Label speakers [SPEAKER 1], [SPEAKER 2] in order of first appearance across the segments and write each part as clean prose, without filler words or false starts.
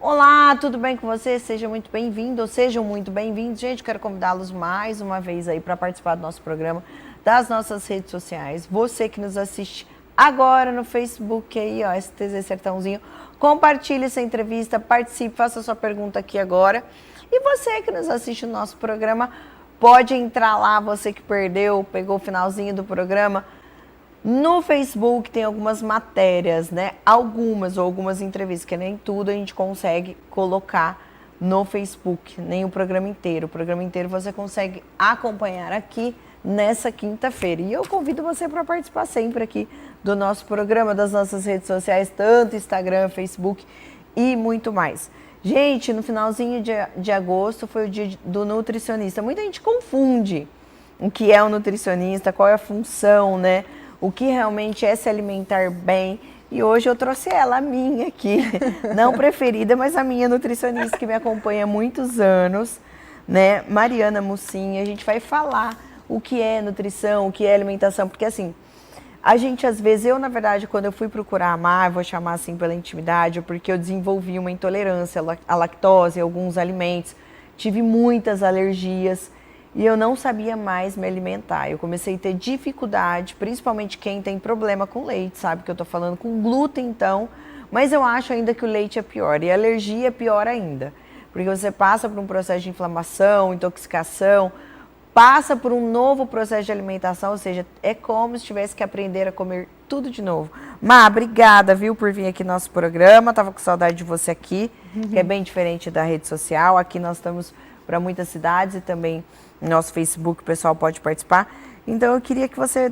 [SPEAKER 1] Olá, tudo bem com você? Seja muito bem-vindo, sejam muito bem-vindos. Gente, quero convidá-los mais uma vez aí para participar do nosso programa, das nossas redes sociais. Você que nos assiste agora no Facebook aí, ó, STZ Sertãozinho, compartilhe essa entrevista, participe, faça sua pergunta aqui agora. E você que nos assiste no nosso programa, pode entrar lá, você que perdeu, pegou o finalzinho do programa. No Facebook tem algumas matérias, né? Algumas entrevistas, que nem tudo a gente consegue colocar no Facebook, nem o programa inteiro. O programa inteiro você consegue acompanhar aqui nessa quinta-feira. E eu convido você para participar sempre aqui do nosso programa, das nossas redes sociais, tanto Instagram, Facebook e muito mais. Gente, no finalzinho de agosto foi o dia do nutricionista. Muita gente confunde o que é o nutricionista, qual é a função, né? O que realmente é se alimentar bem. E hoje eu trouxe ela, a minha aqui, não preferida, mas a minha nutricionista que me acompanha há muitos anos, né? Mariana Mussinha. A gente vai falar o que é nutrição, o que é alimentação, porque assim, a gente às vezes, eu na verdade, quando eu fui procurar a Mar, vou chamar assim pela intimidade, porque eu desenvolvi uma intolerância à lactose, a alguns alimentos, tive muitas alergias, e eu não sabia mais me alimentar. Eu comecei a ter dificuldade, principalmente quem tem problema com leite, sabe? Que eu tô falando com glúten, então. Mas eu acho ainda que o leite é pior. E a alergia é pior ainda. Porque você passa por um processo de inflamação, intoxicação, passa por um novo processo de alimentação, ou seja, é como se tivesse que aprender a comer tudo de novo. Má, obrigada, viu, por vir aqui no nosso programa. Tava com saudade de você aqui, que é bem diferente da rede social. Aqui nós estamos para muitas cidades e também no nosso Facebook o pessoal pode participar. Então eu queria que você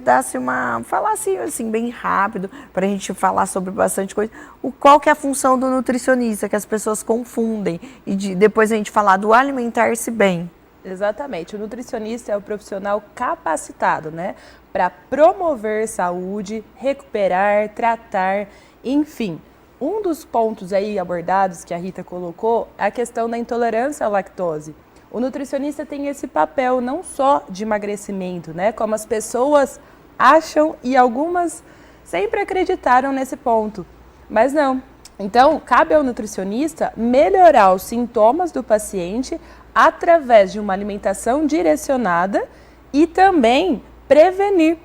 [SPEAKER 1] falasse assim bem rápido, para a gente falar sobre bastante coisa, qual que é a função do nutricionista, que as pessoas confundem, e depois a gente falar do alimentar-se bem.
[SPEAKER 2] Exatamente, o nutricionista é o profissional capacitado, né, para promover saúde, recuperar, tratar, enfim. Um dos pontos aí abordados que a Rita colocou é a questão da intolerância à lactose. O nutricionista tem esse papel não só de emagrecimento, né, como as pessoas acham e algumas sempre acreditaram nesse ponto, mas não. Então, cabe ao nutricionista melhorar os sintomas do paciente através de uma alimentação direcionada e também prevenir.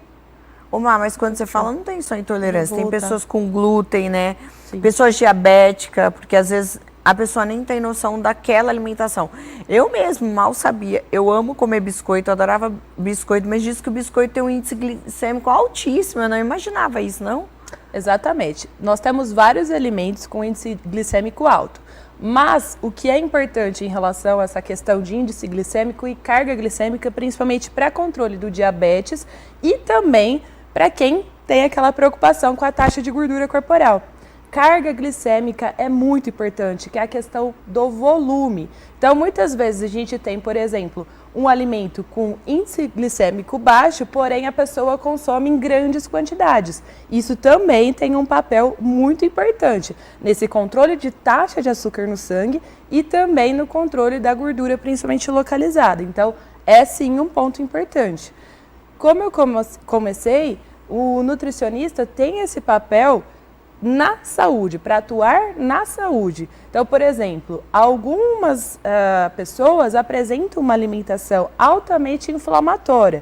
[SPEAKER 1] Mas quando você fala, não tem só intolerância, tem pessoas com glúten, né?
[SPEAKER 2] Sim.
[SPEAKER 1] Pessoas diabéticas, porque às vezes a pessoa nem tem noção daquela alimentação. Eu mesmo mal sabia, eu amo comer biscoito, eu adorava biscoito, mas diz que o biscoito tem um índice glicêmico altíssimo, eu não imaginava isso, não?
[SPEAKER 2] Exatamente. Nós temos vários alimentos com índice glicêmico alto, mas o que é importante em relação a essa questão de índice glicêmico e carga glicêmica, principalmente para controle do diabetes e também para quem tem aquela preocupação com a taxa de gordura corporal. Carga glicêmica é muito importante, que é a questão do volume. Então, muitas vezes a gente tem, por exemplo, um alimento com índice glicêmico baixo, porém a pessoa consome em grandes quantidades. Isso também tem um papel muito importante nesse controle de taxa de açúcar no sangue e também no controle da gordura, principalmente localizada. Então, é sim um ponto importante. Como eu comecei, o nutricionista tem esse papel na saúde, para atuar na saúde. Então, por exemplo, algumas pessoas apresentam uma alimentação altamente inflamatória.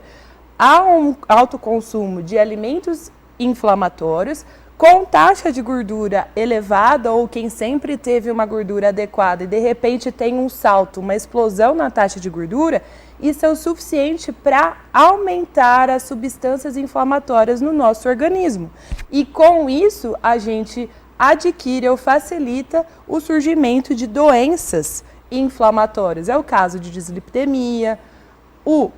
[SPEAKER 2] Há um alto consumo de alimentos inflamatórios com taxa de gordura elevada, ou quem sempre teve uma gordura adequada e de repente tem um salto, uma explosão na taxa de gordura, isso é o suficiente para aumentar as substâncias inflamatórias no nosso organismo. E com isso a gente adquire ou facilita o surgimento de doenças inflamatórias. É o caso de dislipidemia, o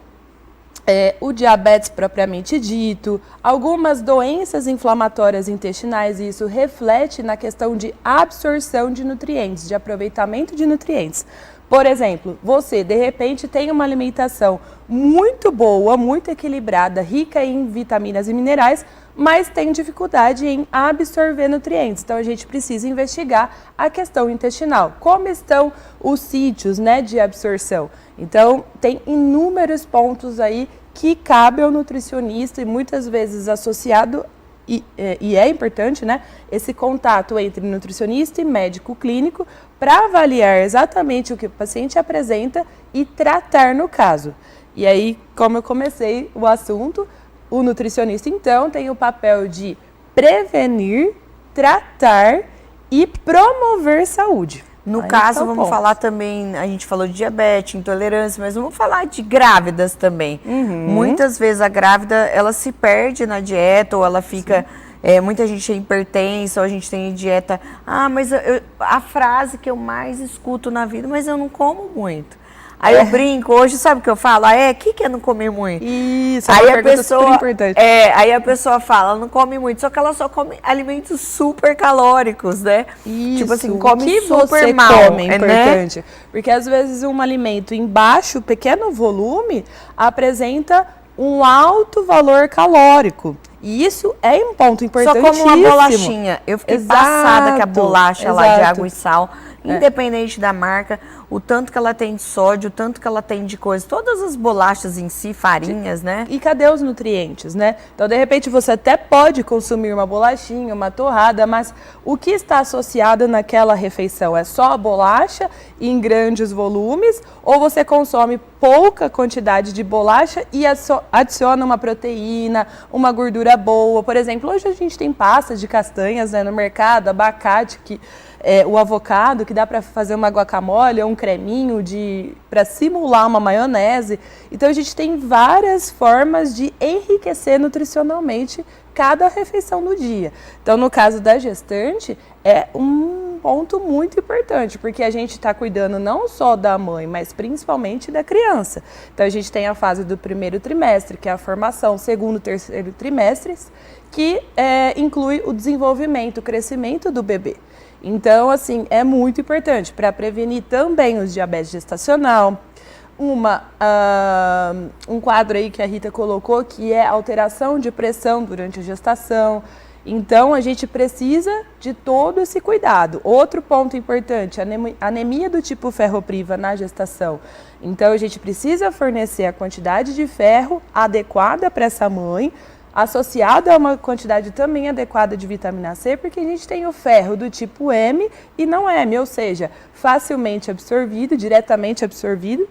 [SPEAKER 2] diabetes propriamente dito, algumas doenças inflamatórias intestinais, e isso reflete na questão de absorção de nutrientes, de aproveitamento de nutrientes. Por exemplo, você de repente tem uma alimentação muito boa, muito equilibrada, rica em vitaminas e minerais, mas tem dificuldade em absorver nutrientes. Então a gente precisa investigar a questão intestinal. Como estão os sítios, né, de absorção? Então tem inúmeros pontos aí que cabe ao nutricionista e muitas vezes associado e é importante, né, esse contato entre nutricionista e médico clínico para avaliar exatamente o que o paciente apresenta e tratar no caso. E aí, como eu comecei o assunto, o nutricionista, então, tem o papel de prevenir, tratar e promover saúde.
[SPEAKER 1] No caso, vamos falar também, a gente falou de diabetes, intolerância, mas vamos falar de grávidas também. Muitas vezes a grávida, ela se perde na dieta ou ela fica... muita gente é hipertensa, ou a gente tem dieta... mas a frase que eu mais escuto na vida, mas eu não como muito. Aí eu brinco, hoje sabe o que eu falo? O que é não comer muito?
[SPEAKER 2] Isso,
[SPEAKER 1] aí
[SPEAKER 2] a pessoa super importante.
[SPEAKER 1] Aí a pessoa fala, ela não come muito, só que ela só come alimentos super calóricos, né?
[SPEAKER 2] Isso,
[SPEAKER 1] tipo assim, come
[SPEAKER 2] o que
[SPEAKER 1] super
[SPEAKER 2] você
[SPEAKER 1] mal,
[SPEAKER 2] come é importante. Né? Porque às vezes um alimento em baixo, pequeno volume, apresenta um alto valor calórico. E isso é um ponto importantíssimo.
[SPEAKER 1] Só como uma bolachinha. Eu fiquei passada que a bolacha lá de água e sal, independente da marca, o tanto que ela tem de sódio, o tanto que ela tem de coisa, todas as bolachas em si, farinhas, né?
[SPEAKER 2] E cadê os nutrientes, né? Então, de repente, você até pode consumir uma bolachinha, uma torrada, mas o que está associado naquela refeição? É só a bolacha em grandes volumes ou você consome pouca quantidade de bolacha e adiciona uma proteína, uma gordura boa? Por exemplo, hoje a gente tem pastas de castanhas, né, no mercado, abacate, o avocado, que dá para fazer uma guacamole, um creminho para simular uma maionese. Então a gente tem várias formas de enriquecer nutricionalmente cada refeição do dia. Então no caso da gestante é um ponto muito importante, porque a gente está cuidando não só da mãe, mas principalmente da criança. Então a gente tem a fase do primeiro trimestre, que é a formação, segundo e terceiro trimestres, que inclui o desenvolvimento, o crescimento do bebê. Então, assim, é muito importante para prevenir também os diabetes gestacional. Um quadro aí que a Rita colocou, que é alteração de pressão durante a gestação. Então, a gente precisa de todo esse cuidado. Outro ponto importante, anemia do tipo ferropriva na gestação. Então, a gente precisa fornecer a quantidade de ferro adequada para essa mãe, associado a uma quantidade também adequada de vitamina C, porque a gente tem o ferro do tipo M e não M, ou seja, facilmente absorvido, diretamente absorvido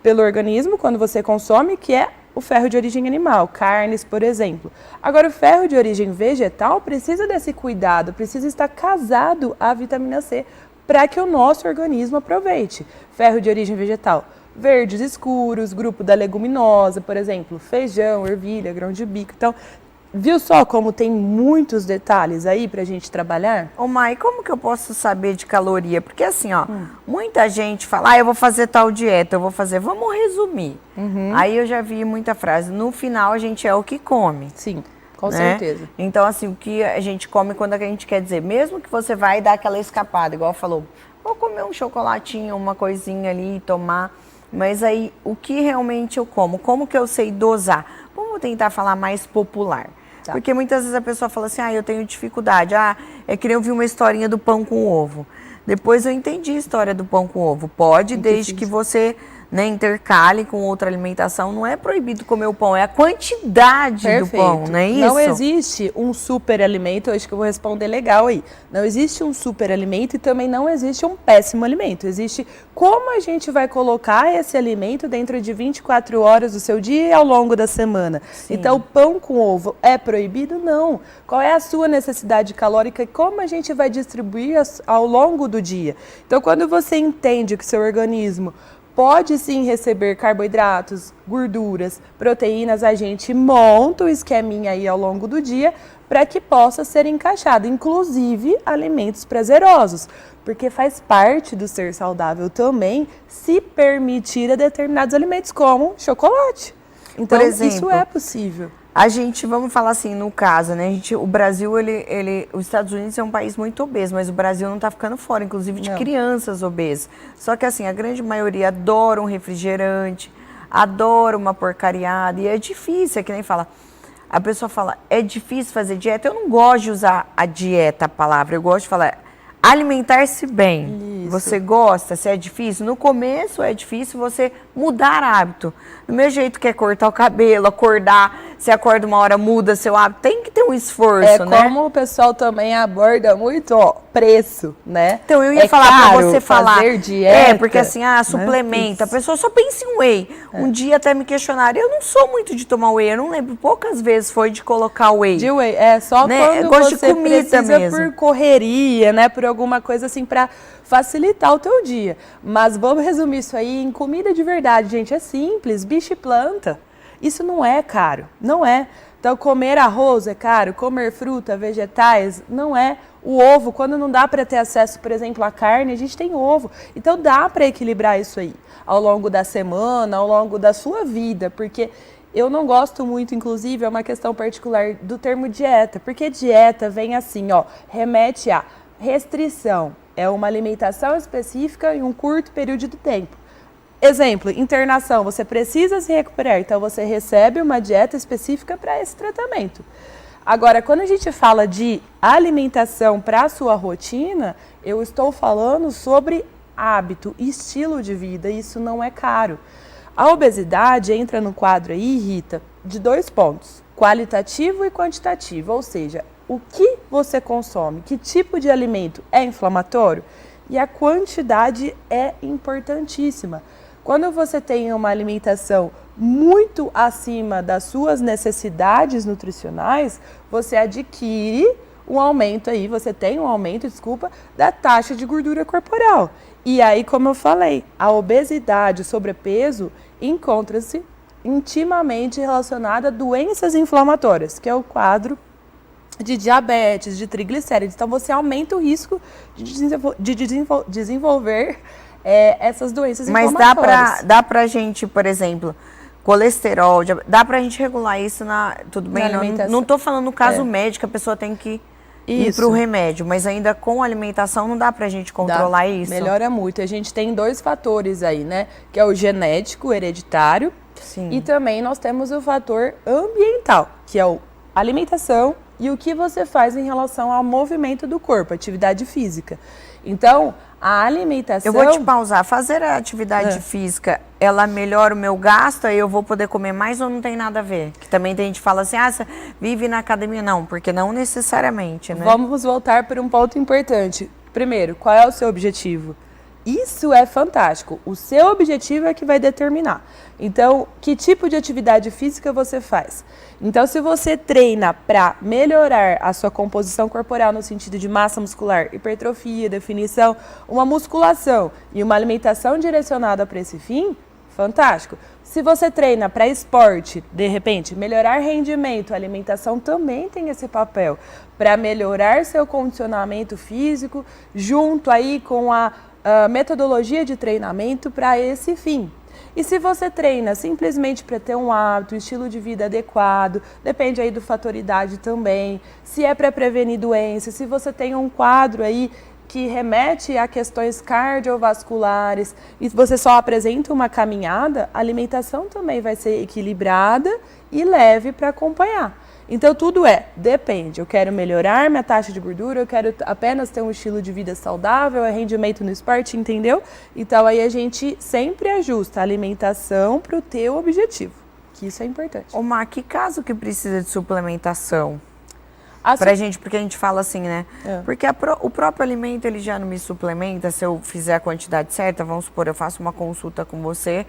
[SPEAKER 2] pelo organismo quando você consome, que é o ferro de origem animal, carnes, por exemplo. Agora, o ferro de origem vegetal precisa desse cuidado, precisa estar casado à vitamina C para que o nosso organismo aproveite. Ferro de origem vegetal. Verdes escuros, grupo da leguminosa, por exemplo, feijão, ervilha, grão de bico. Então, viu só como tem muitos detalhes aí pra gente trabalhar?
[SPEAKER 1] Ô Mai, como que eu posso saber de caloria? Porque assim, ó, muita gente fala, eu vou fazer tal dieta, vamos resumir. Aí eu já vi muita frase, no final a gente é o que come.
[SPEAKER 2] Sim, com certeza.
[SPEAKER 1] Então assim, o que a gente come quando a gente quer dizer, mesmo que você vai dar aquela escapada, igual falou, vou comer um chocolatinho, uma coisinha ali e tomar... Mas aí, o que realmente eu como? Como que eu sei dosar? Vamos tentar falar mais popular. Tá. Porque muitas vezes a pessoa fala assim, eu tenho dificuldade. É que nem eu vi uma historinha do pão com ovo. Depois eu entendi a história do pão com ovo. Pode, desde que você intercale com outra alimentação. Não é proibido comer o pão, é a quantidade do pão, não é isso?
[SPEAKER 2] Não existe um superalimento, acho que eu vou responder legal aí. Não existe um superalimento e também não existe um péssimo alimento. Existe como a gente vai colocar esse alimento dentro de 24 horas do seu dia e ao longo da semana. Sim. Então, o pão com ovo é proibido? Não. Qual é a sua necessidade calórica e como a gente vai distribuir ao longo do dia? Então, quando você entende que seu organismo pode sim receber carboidratos, gorduras, proteínas, a gente monta o esqueminha aí ao longo do dia para que possa ser encaixado, inclusive alimentos prazerosos, porque faz parte do ser saudável também se permitir a determinados alimentos, como chocolate. Então, por exemplo, isso é possível.
[SPEAKER 1] A gente, vamos falar assim, no caso, né? O Brasil, os Estados Unidos é um país muito obeso, mas o Brasil não está ficando fora, inclusive de crianças obesas. Só que assim, a grande maioria adora um refrigerante, adora uma porcariada, e é difícil, é que nem fala. A pessoa fala, é difícil fazer dieta? Eu não gosto de usar a dieta, a palavra, eu gosto de falar alimentar-se bem. Isso. Você gosta? Se é difícil? No começo é difícil você mudar hábito. Do meu jeito que é cortar o cabelo, acordar, você acorda uma hora, muda seu hábito. Tem que ter um esforço, né?
[SPEAKER 2] Como o pessoal também aborda muito, preço, né?
[SPEAKER 1] Então, eu ia falar pra você falar.
[SPEAKER 2] Dieta,
[SPEAKER 1] porque assim, suplementa. A pessoa só pensa em whey. Um dia até me questionaram, eu não sou muito de tomar whey, eu não lembro, poucas vezes foi de colocar whey.
[SPEAKER 2] De whey, só
[SPEAKER 1] né?
[SPEAKER 2] quando
[SPEAKER 1] Gosto
[SPEAKER 2] você
[SPEAKER 1] de comida
[SPEAKER 2] precisa
[SPEAKER 1] mesmo.
[SPEAKER 2] por correria, né? Por alguma coisa assim pra facilitar o teu dia. Mas vamos resumir isso aí em comida de verdade, gente. É simples, bicho e planta. Isso não é caro, não é. Então, comer arroz é caro, comer fruta, vegetais, não é. O ovo, quando não dá para ter acesso, por exemplo, à carne, a gente tem ovo. Então, dá para equilibrar isso aí ao longo da semana, ao longo da sua vida, porque eu não gosto muito, inclusive, é uma questão particular do termo dieta, porque dieta vem assim, remete a restrição, é uma alimentação específica em um curto período de tempo. Exemplo, internação, você precisa se recuperar, então você recebe uma dieta específica para esse tratamento. Agora, quando a gente fala de alimentação para a sua rotina, eu estou falando sobre hábito, estilo de vida, isso não é caro. A obesidade entra no quadro aí, Rita, de 2 pontos, qualitativo e quantitativo, ou seja, o que você consome, que tipo de alimento é inflamatório, e a quantidade é importantíssima. Quando você tem uma alimentação muito acima das suas necessidades nutricionais, você adquire um aumento aí, você tem um aumento, da taxa de gordura corporal. E aí, como eu falei, a obesidade, o sobrepeso, encontra-se intimamente relacionada a doenças inflamatórias, que é o quadro de diabetes, de triglicéridos. Então, você aumenta o risco de desenvolver essas doenças inflamatórias.
[SPEAKER 1] Mas dá pra gente, por exemplo, colesterol, dá pra gente regular isso tudo bem? Não tô falando no caso médico, a pessoa tem que ir pro remédio, mas ainda com alimentação não dá pra gente controlar isso?
[SPEAKER 2] Melhora muito. A gente tem 2 fatores aí, né? Que é o genético, hereditário.
[SPEAKER 1] Sim.
[SPEAKER 2] E também nós temos o fator ambiental, que é a alimentação e o que você faz em relação ao movimento do corpo, atividade física. Então, a alimentação...
[SPEAKER 1] Eu vou te pausar. Fazer a atividade física, ela melhora o meu gasto, aí eu vou poder comer mais ou não tem nada a ver? Que também tem gente que fala assim, você vive na academia. Não, porque não necessariamente, né?
[SPEAKER 2] Vamos voltar para um ponto importante. Primeiro, qual é o seu objetivo? Isso é fantástico. O seu objetivo é que vai determinar. Então, que tipo de atividade física você faz? Então, se você treina para melhorar a sua composição corporal no sentido de massa muscular, hipertrofia, definição, uma musculação e uma alimentação direcionada para esse fim, fantástico. Se você treina para esporte, de repente, melhorar rendimento, a alimentação também tem esse papel para melhorar seu condicionamento físico, junto aí com a metodologia de treinamento para esse fim. E se você treina simplesmente para ter um hábito, um estilo de vida adequado, depende aí do fator idade também, se é para prevenir doenças, se você tem um quadro aí que remete a questões cardiovasculares e você só apresenta uma caminhada, a alimentação também vai ser equilibrada e leve para acompanhar. Então, tudo depende. Eu quero melhorar minha taxa de gordura, eu quero apenas ter um estilo de vida saudável, rendimento no esporte, entendeu? Então, aí a gente sempre ajusta a alimentação para o teu objetivo, que isso é importante.
[SPEAKER 1] Ô, Má, que caso que precisa de suplementação? Pra gente, porque a gente fala assim, né? Porque o próprio alimento, ele já não me suplementa se eu fizer a quantidade certa. Vamos supor, eu faço uma consulta com você.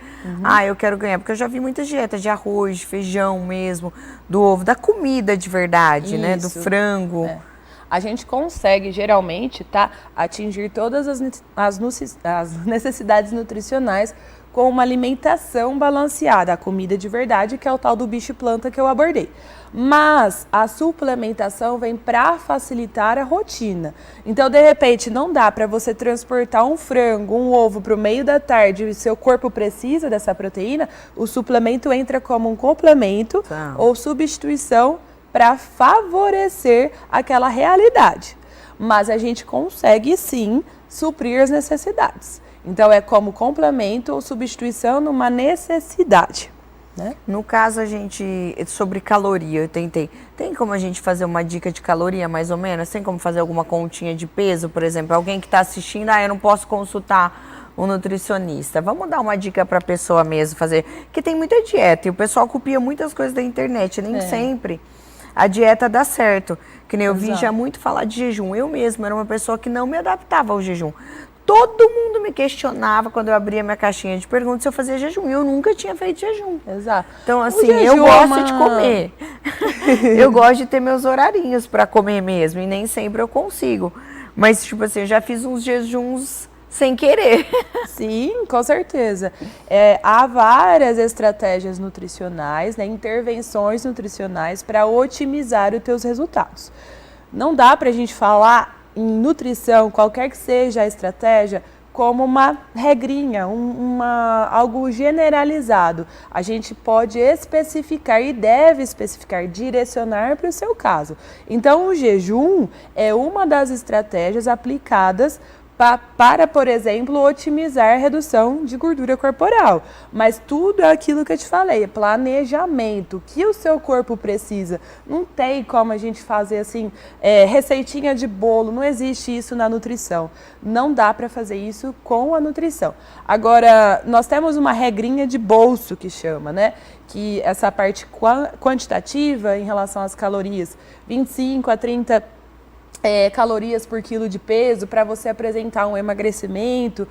[SPEAKER 1] Eu quero ganhar, porque eu já vi muitas dietas de arroz, de feijão mesmo, do ovo, da comida de verdade, né? Do frango.
[SPEAKER 2] A gente consegue, geralmente, atingir todas as necessidades nutricionais com uma alimentação balanceada, a comida de verdade, que é o tal do bicho e planta que eu abordei. Mas a suplementação vem para facilitar a rotina. Então, de repente, não dá para você transportar um frango, um ovo para o meio da tarde e seu corpo precisa dessa proteína, o suplemento entra como um complemento ou substituição para favorecer aquela realidade. Mas a gente consegue, sim, suprir as necessidades. Então, é como complemento ou substituição numa necessidade. Né?
[SPEAKER 1] No caso, sobre caloria, eu tentei. Tem como a gente fazer uma dica de caloria, mais ou menos? Tem como fazer alguma continha de peso, por exemplo? Alguém que está assistindo, eu não posso consultar um nutricionista. Vamos dar uma dica para a pessoa mesmo fazer. Porque tem muita dieta e o pessoal copia muitas coisas da internet, nem sempre a dieta dá certo. Que nem eu vi
[SPEAKER 2] Exato.
[SPEAKER 1] já muito falar de jejum. Eu mesma era uma pessoa que não me adaptava ao jejum. Todo mundo me questionava quando eu abria minha caixinha de perguntas se eu fazia jejum. E eu nunca tinha feito jejum.
[SPEAKER 2] Exato.
[SPEAKER 1] Então,
[SPEAKER 2] O
[SPEAKER 1] assim,
[SPEAKER 2] jejum
[SPEAKER 1] eu
[SPEAKER 2] é
[SPEAKER 1] gosto
[SPEAKER 2] uma-
[SPEAKER 1] de comer. Eu gosto de ter meus horarinhos para comer mesmo. E nem sempre eu consigo. Mas, tipo assim, eu já fiz uns jejuns sem querer.
[SPEAKER 2] Sim, com certeza. Há várias estratégias nutricionais, né, intervenções nutricionais para otimizar os teus resultados. Não dá para a gente falar em nutrição, qualquer que seja a estratégia, como uma regrinha, algo generalizado. A gente pode especificar e deve especificar, direcionar para o seu caso. Então, o jejum é uma das estratégias aplicadas para, por exemplo, otimizar a redução de gordura corporal. Mas tudo é aquilo que eu te falei, é planejamento, o que o seu corpo precisa. Não tem como a gente fazer assim, receitinha de bolo, não existe isso na nutrição. Não dá para fazer isso com a nutrição. Agora, nós temos uma regrinha de bolso que chama, né? Que essa parte quantitativa em relação às calorias, 25 a 30 calorias por quilo de peso para você apresentar um emagrecimento,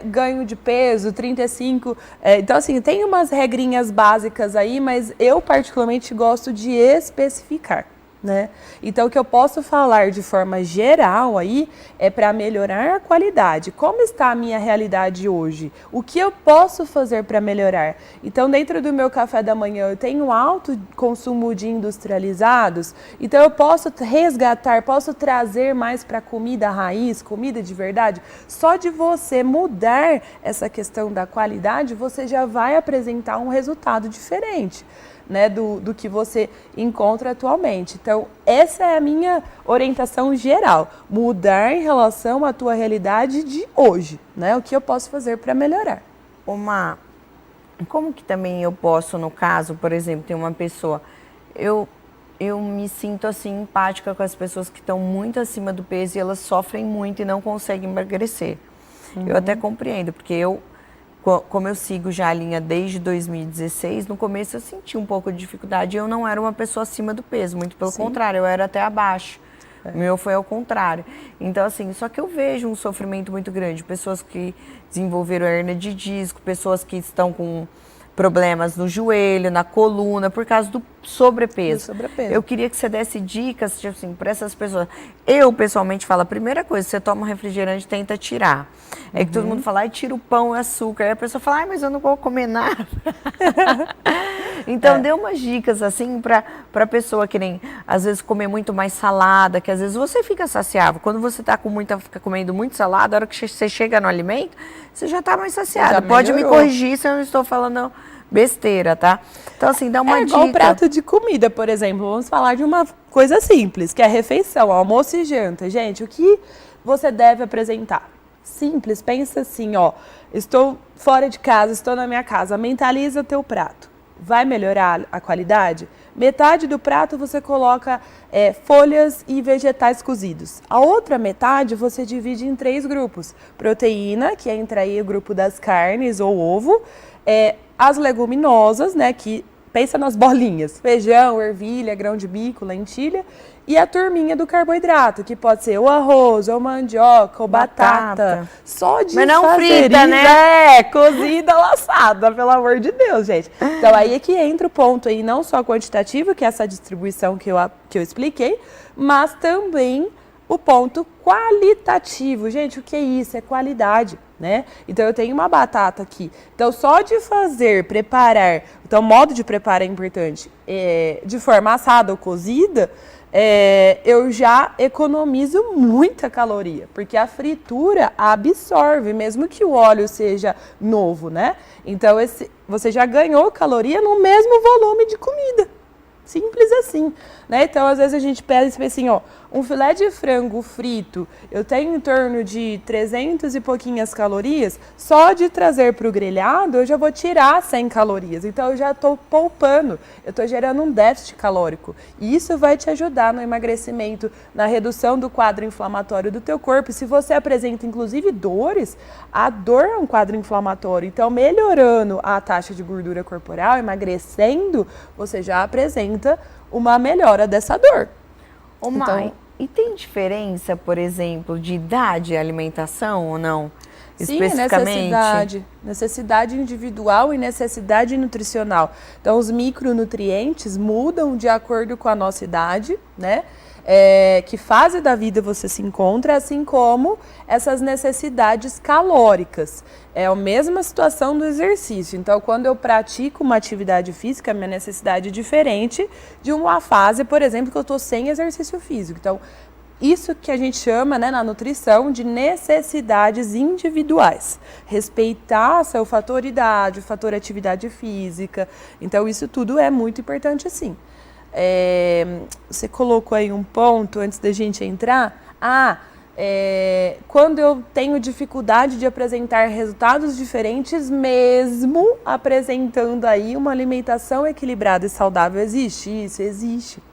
[SPEAKER 2] ganho de peso, 35. Então, assim, tem umas regrinhas básicas aí, mas eu particularmente gosto de especificar, né? Então, o que eu posso falar de forma geral aí é para melhorar a qualidade. Como está a minha realidade hoje? O que eu posso fazer para melhorar? Então, dentro do meu café da manhã, eu tenho alto consumo de industrializados, então eu posso resgatar, posso trazer mais para comida raiz, comida de verdade. Só de você mudar essa questão da qualidade, você já vai apresentar um resultado diferente, né, do que você encontra atualmente. Então, essa é a minha orientação geral. Mudar em relação à tua realidade de hoje, né? O que eu posso fazer para melhorar.
[SPEAKER 1] Como que também eu posso, no caso, por exemplo, tem uma pessoa... Eu me sinto, assim, empática com as pessoas que estão muito acima do peso e elas sofrem muito e não conseguem emagrecer. Eu até compreendo, porque como eu sigo já a linha desde 2016, no começo eu senti um pouco de dificuldade. Eu não era uma pessoa acima do peso, muito pelo contrário, eu era até abaixo. O meu foi ao contrário. Então, assim, só que eu vejo um sofrimento muito grande. Pessoas que desenvolveram hernia de disco, pessoas que estão com problemas no joelho, na coluna, por causa do sobrepeso. Eu queria que você desse dicas, tipo assim, para essas pessoas. Eu, pessoalmente, falo, a primeira coisa, você toma um refrigerante, tenta tirar. É que todo mundo fala, tira o pão e o açúcar. Aí a pessoa fala, mas eu não vou comer nada. Então, dê umas dicas, assim, para pessoa que nem, às vezes, comer muito mais salada, que às vezes você fica saciável. Quando você fica comendo muito salada, a hora que você chega no alimento, você já está mais saciado. Pode me corrigir se eu não estou falando besteira, tá? Então, assim, dá uma dica.
[SPEAKER 2] Igual prato de comida, por exemplo. Vamos falar de uma coisa simples, que é a refeição, almoço e janta. Gente, o que você deve apresentar? Simples, pensa assim, ó. Estou fora de casa, estou na minha casa. Mentaliza teu prato. Vai melhorar a qualidade? Metade do prato você coloca folhas e vegetais cozidos. A outra metade você divide em 3 grupos. Proteína, que entra aí o grupo das carnes ou ovo. As leguminosas, né, que pensa nas bolinhas. Feijão, ervilha, grão de bico, lentilha. E a turminha do carboidrato, que pode ser o arroz, ou mandioca, ou batata. Só de
[SPEAKER 1] Mas não
[SPEAKER 2] fazer
[SPEAKER 1] frita,
[SPEAKER 2] isso,
[SPEAKER 1] né?
[SPEAKER 2] Cozida, laçada, pelo amor de Deus, gente. Então, aí é que entra o ponto aí, não só quantitativo, que é essa distribuição que eu expliquei, mas também o ponto qualitativo. Gente, o que é isso? É qualidade, né? Então, eu tenho uma batata aqui. Então, só de preparar, então, o modo de preparo é importante, de forma assada ou cozida, eu já economizo muita caloria, porque a fritura absorve, mesmo que o óleo seja novo, né? Então, você já ganhou caloria no mesmo volume de comida. Simples assim, né? Então, às vezes a gente pensa assim, ó, um filé de frango frito, eu tenho em torno de 300 e pouquinhas calorias, só de trazer para o grelhado eu já vou tirar 100 calorias. Então, eu já estou poupando, eu estou gerando um déficit calórico. E isso vai te ajudar no emagrecimento, na redução do quadro inflamatório do teu corpo. E se você apresenta, inclusive, dores, a dor é um quadro inflamatório. Então, melhorando a taxa de gordura corporal, emagrecendo, você já apresenta uma melhora dessa dor.
[SPEAKER 1] Ô, mãe, e tem diferença, por exemplo, de idade e alimentação ou não?
[SPEAKER 2] Sim, necessidade individual e necessidade nutricional. Então, os micronutrientes mudam de acordo com a nossa idade, né? Que fase da vida você se encontra, assim como essas necessidades calóricas. É a mesma situação do exercício. Então, quando eu pratico uma atividade física, minha necessidade é diferente de uma fase, por exemplo, que eu estou sem exercício físico. Então, isso que a gente chama, né, na nutrição de necessidades individuais. Respeitar seu fator idade, fator atividade física. Então, isso tudo é muito importante, sim. Você colocou aí um ponto antes da gente entrar. Quando eu tenho dificuldade de apresentar resultados diferentes, mesmo apresentando aí uma alimentação equilibrada e saudável, existe isso? Existe.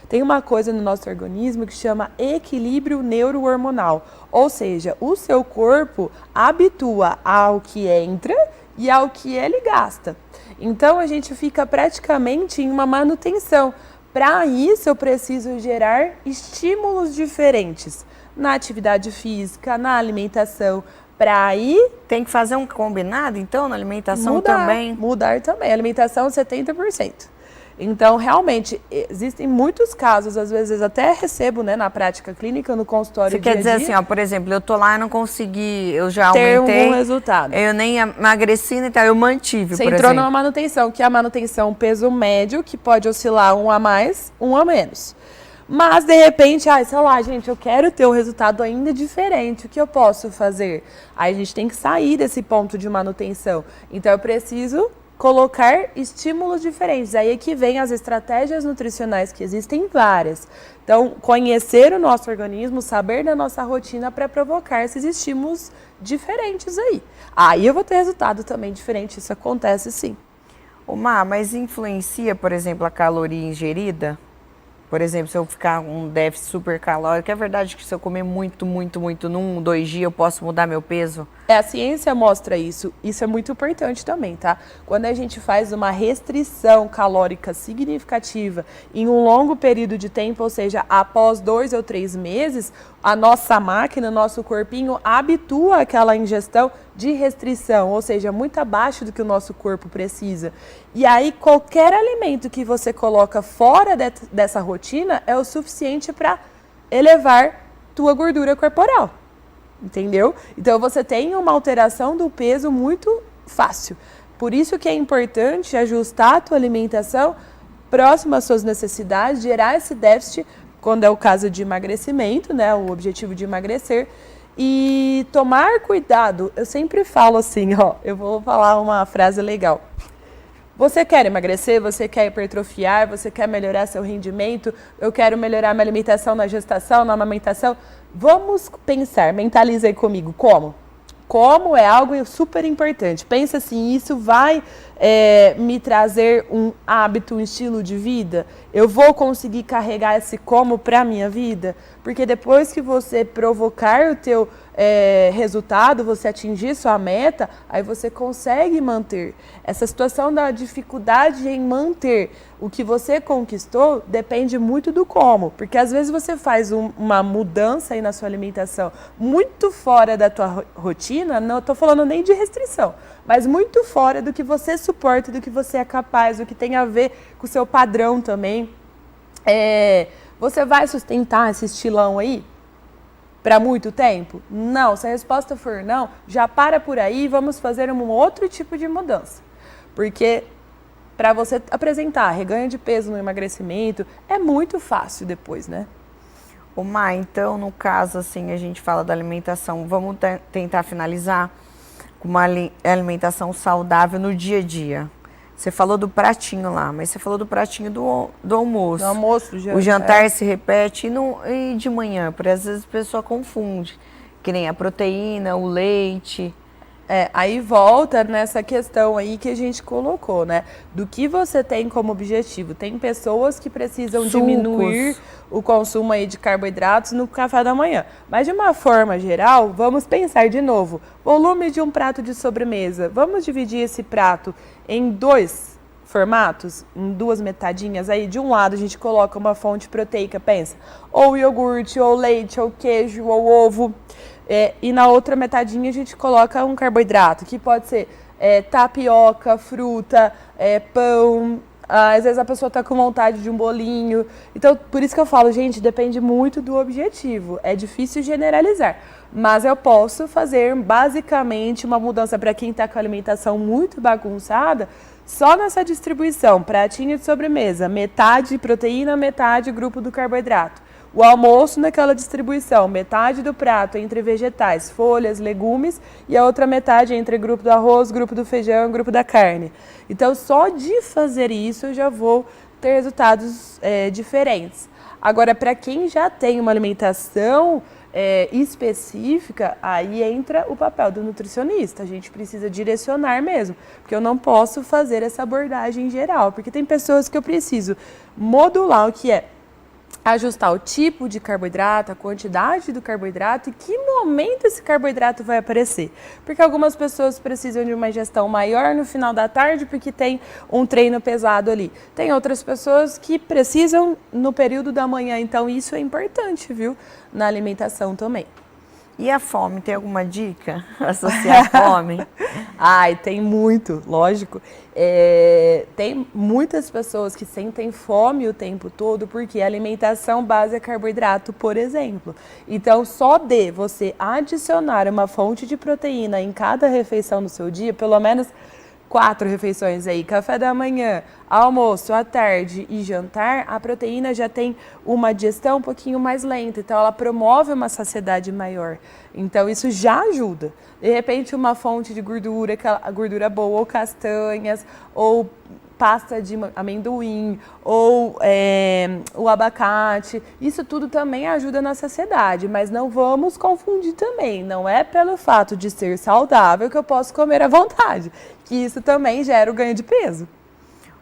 [SPEAKER 2] Tem uma coisa no nosso organismo que chama equilíbrio neurohormonal, ou seja, o seu corpo habitua ao que entra e ao que ele gasta. Então, a gente fica praticamente em uma manutenção. Para isso, eu preciso gerar estímulos diferentes na atividade física, na alimentação. Para aí...
[SPEAKER 1] Tem que fazer um combinado, então, na alimentação também?
[SPEAKER 2] Mudar também. A alimentação, 70%. Então, realmente, existem muitos casos, às vezes até recebo, né, na prática clínica, no consultório.
[SPEAKER 1] Você quer dizer assim, ó, por exemplo, eu tô lá e não consegui, eu já
[SPEAKER 2] ter
[SPEAKER 1] aumentei.
[SPEAKER 2] Um bom resultado.
[SPEAKER 1] Eu nem emagreci, então eu mantive,
[SPEAKER 2] Você
[SPEAKER 1] por
[SPEAKER 2] entrou
[SPEAKER 1] exemplo.
[SPEAKER 2] numa manutenção, que é a manutenção peso médio, que pode oscilar um a mais, um a menos. Mas, de repente, sei lá, gente, eu quero ter um resultado ainda diferente, o que eu posso fazer? Aí a gente tem que sair desse ponto de manutenção. Então, eu preciso colocar estímulos diferentes. Aí é que vem as estratégias nutricionais, que existem várias. Então, conhecer o nosso organismo, saber da nossa rotina para provocar esses estímulos diferentes aí. Aí eu vou ter resultado também diferente, isso acontece sim.
[SPEAKER 1] Mas influencia, por exemplo, a caloria ingerida? Por exemplo, se eu ficar com um déficit super calórico, é verdade que se eu comer muito, num 2 dias, eu posso mudar meu peso?
[SPEAKER 2] A ciência mostra isso. Isso é muito importante também, tá? Quando a gente faz uma restrição calórica significativa em um longo período de tempo, ou seja, após 2 ou 3 meses, a nossa máquina, nosso corpinho habitua àquela ingestão de restrição, ou seja, muito abaixo do que o nosso corpo precisa. E aí, qualquer alimento que você coloca fora dessa rotina é o suficiente para elevar tua gordura corporal. Entendeu? Então, você tem uma alteração do peso muito fácil. Por isso que é importante ajustar a tua alimentação próximo às suas necessidades, gerar esse déficit, quando é o caso de emagrecimento, né? O objetivo de emagrecer. E tomar cuidado. Eu sempre falo assim, eu vou falar uma frase legal. Você quer emagrecer, você quer hipertrofiar, você quer melhorar seu rendimento, eu quero melhorar minha alimentação na gestação, na amamentação. Vamos pensar, mentaliza aí comigo, como? Como é algo super importante. Pensa assim, isso vai me trazer um hábito, um estilo de vida? Eu vou conseguir carregar esse como para a minha vida? Porque depois que você provocar o teu resultado, você atingir sua meta, aí você consegue manter. Essa situação da dificuldade em manter o que você conquistou depende muito do como. Porque às vezes você faz uma mudança aí na sua alimentação muito fora da tua rotina, não estou falando nem de restrição, mas muito fora do que você suporta, do que você é capaz, do que tem a ver com o seu padrão também. Você vai sustentar esse estilão aí para muito tempo? Não. Se a resposta for não, já para por aí e vamos fazer um outro tipo de mudança. Porque para você apresentar reganho de peso no emagrecimento, é muito fácil depois, né?
[SPEAKER 1] Então, no caso, assim, a gente fala da alimentação, vamos tentar finalizar com uma alimentação saudável no dia a dia. Você falou do pratinho lá, mas você falou do pratinho do almoço.
[SPEAKER 2] Do almoço,
[SPEAKER 1] o jantar se repete e de manhã, porque às vezes a pessoa confunde, que nem a proteína, o leite.
[SPEAKER 2] Aí volta nessa questão aí que a gente colocou, né? Do que você tem como objetivo. Tem pessoas que precisam diminuir o consumo aí de carboidratos no café da manhã. Mas de uma forma geral, vamos pensar de novo. Volume de um prato de sobremesa. Vamos dividir esse prato em 2 formatos, em 2 metadinhas, aí de um lado a gente coloca uma fonte proteica, pensa, ou iogurte, ou leite, ou queijo, ou ovo, e na outra metadinha a gente coloca um carboidrato, que pode ser tapioca, fruta, pão. Às vezes a pessoa está com vontade de um bolinho. Então, por isso que eu falo, gente, depende muito do objetivo. É difícil generalizar. Mas eu posso fazer, basicamente, uma mudança para quem está com a alimentação muito bagunçada, só nessa distribuição. Pratinho de sobremesa, metade proteína, metade grupo do carboidrato. O almoço naquela distribuição, metade do prato entre vegetais, folhas, legumes, e a outra metade entre grupo do arroz, grupo do feijão e grupo da carne. Então, só de fazer isso eu já vou ter resultados diferentes. Agora, para quem já tem uma alimentação específica, aí entra o papel do nutricionista. A gente precisa direcionar mesmo, porque eu não posso fazer essa abordagem geral, porque tem pessoas que eu preciso modular o que é ajustar o tipo de carboidrato, a quantidade do carboidrato e que momento esse carboidrato vai aparecer. Porque algumas pessoas precisam de uma ingestão maior no final da tarde porque tem um treino pesado ali. Tem outras pessoas que precisam no período da manhã, então isso é importante, viu? Na alimentação também.
[SPEAKER 1] E a fome, tem alguma dica associada à fome?
[SPEAKER 2] Ai, tem muito, lógico. Tem muitas pessoas que sentem fome o tempo todo porque a alimentação base é carboidrato, por exemplo. Então, só de você adicionar uma fonte de proteína em cada refeição do seu dia, pelo menos 4 refeições aí, café da manhã, almoço, à tarde e jantar, a proteína já tem uma digestão um pouquinho mais lenta, então ela promove uma saciedade maior. Então isso já ajuda. De repente uma fonte de gordura, a gordura boa, ou castanhas, ou pasta de amendoim, ou o abacate, isso tudo também ajuda na saciedade, mas não vamos confundir também, não é pelo fato de ser saudável que eu posso comer à vontade, que isso também gera o ganho de peso.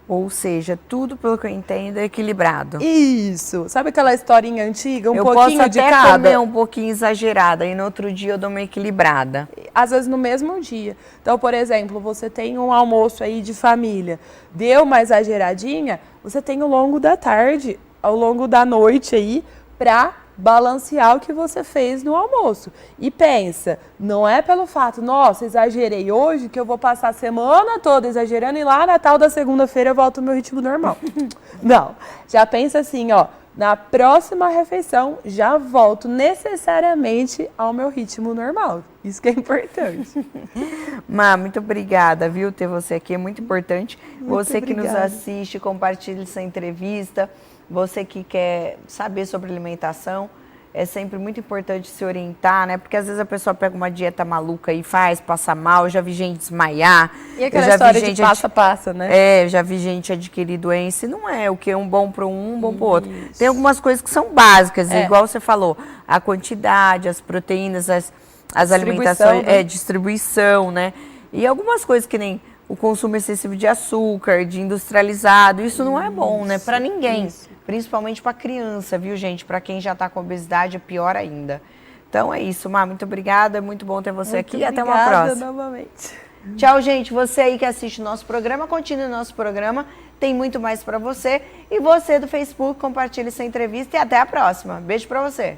[SPEAKER 1] Ou seja, tudo, pelo que eu entendo, é equilibrado.
[SPEAKER 2] Isso. Sabe aquela historinha antiga,
[SPEAKER 1] eu
[SPEAKER 2] pouquinho de cada?
[SPEAKER 1] Eu posso até comer um pouquinho exagerada e no outro dia eu dou uma equilibrada.
[SPEAKER 2] Às vezes no mesmo dia. Então, por exemplo, você tem um almoço aí de família, deu uma exageradinha, você tem ao longo da tarde, ao longo da noite aí, para balancear o que você fez no almoço. E pensa, não é pelo fato, nossa, exagerei hoje, que eu vou passar a semana toda exagerando e lá na tal da segunda-feira eu volto ao meu ritmo normal. Não, já pensa assim, ó, na próxima refeição já volto necessariamente ao meu ritmo normal. Isso que é importante.
[SPEAKER 1] Má, muito obrigada, viu, ter você aqui, é muito importante.
[SPEAKER 2] Muito
[SPEAKER 1] você
[SPEAKER 2] obrigada.
[SPEAKER 1] Que nos assiste, compartilhe essa entrevista. Você que quer saber sobre alimentação, é sempre muito importante se orientar, né? Porque às vezes a pessoa pega uma dieta maluca e faz, passa mal. Eu já vi gente desmaiar.
[SPEAKER 2] E aquela história de passa, né?
[SPEAKER 1] Eu já vi gente adquirir doença. E não é o que é um bom para um bom para o outro. Tem algumas coisas que são básicas, igual você falou. A quantidade, as proteínas, as alimentações,
[SPEAKER 2] né?
[SPEAKER 1] Distribuição, né? E algumas coisas que nem o consumo excessivo de açúcar, de industrializado, isso não é bom, né? Para ninguém. Isso. Principalmente para criança, viu, gente? Para quem já está com obesidade, é pior ainda. Então é isso, Má. Muito obrigada. É muito bom ter você aqui. E até uma próxima.
[SPEAKER 2] Novamente.
[SPEAKER 1] Tchau, gente. Você aí que assiste o nosso programa, continue o nosso programa. Tem muito mais para você. E você do Facebook, compartilhe essa entrevista e até a próxima. Beijo para você.